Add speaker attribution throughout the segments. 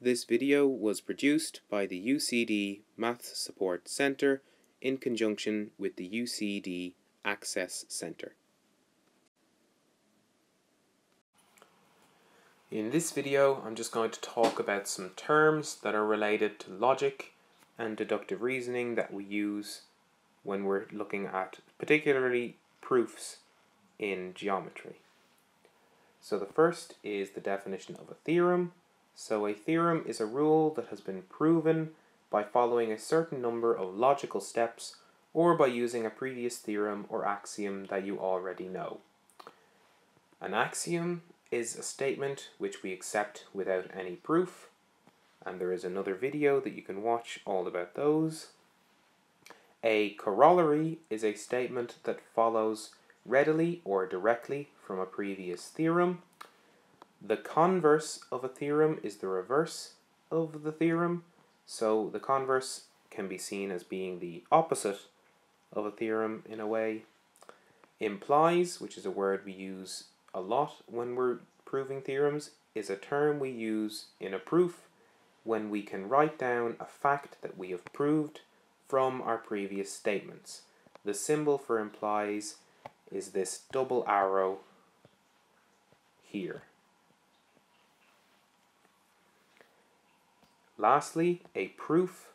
Speaker 1: This video was produced by the UCD Maths Support Centre in conjunction with the UCD Access Centre. In this video, I'm just going to talk about some terms that are related to logic and deductive reasoning that we use when we're looking at particularly proofs in geometry. So the first is the definition of a theorem. So a theorem is a rule that has been proven by following a certain number of logical steps or by using a previous theorem or axiom that you already know. An axiom is a statement which we accept without any proof, and there is another video that you can watch all about those. A corollary is a statement that follows readily or directly from a previous theorem. The converse of a theorem is the reverse of the theorem, so the converse can be seen as being the opposite of a theorem in a way. Implies, which is a word we use a lot when we're proving theorems, is a term we use in a proof when we can write down a fact that we have proved from our previous statements. The symbol for implies is this double arrow here. Lastly, a proof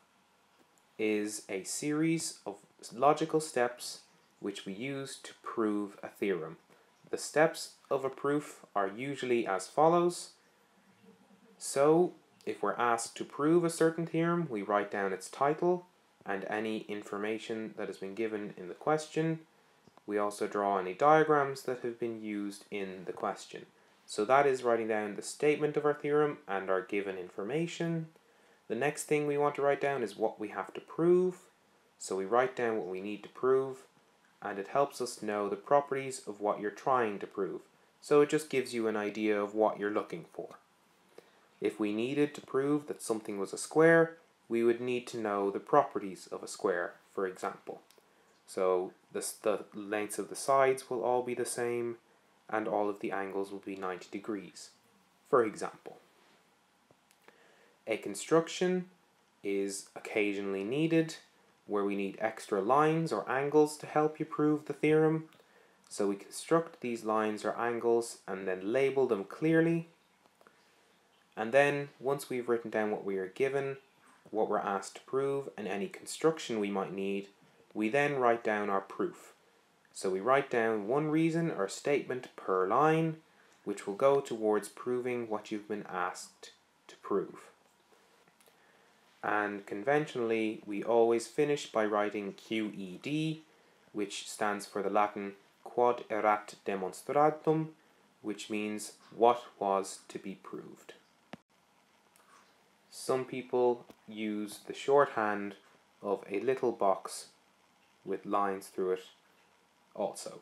Speaker 1: is a series of logical steps which we use to prove a theorem. The steps of a proof are usually as follows. So, if we're asked to prove a certain theorem, we write down its title and any information that has been given in the question. We also draw any diagrams that have been used in the question. So that is writing down the statement of our theorem and our given information. The next thing we want to write down is what we have to prove. So we write down what we need to prove, and it helps us know the properties of what you're trying to prove. So it just gives you an idea of what you're looking for. If we needed to prove that something was a square, we would need to know the properties of a square, for example. So the lengths of the sides will all be the same, and all of the angles will be 90 degrees, for example. A construction is occasionally needed, where we need extra lines or angles to help you prove the theorem. So we construct these lines or angles and then label them clearly. And then, once we've written down what we are given, what we're asked to prove, and any construction we might need, we then write down our proof. So we write down one reason or statement per line, which will go towards proving what you've been asked to prove. And conventionally, we always finish by writing QED, which stands for the Latin Quod erat demonstratum, which means what was to be proved. Some people use the shorthand of a little box with lines through it also.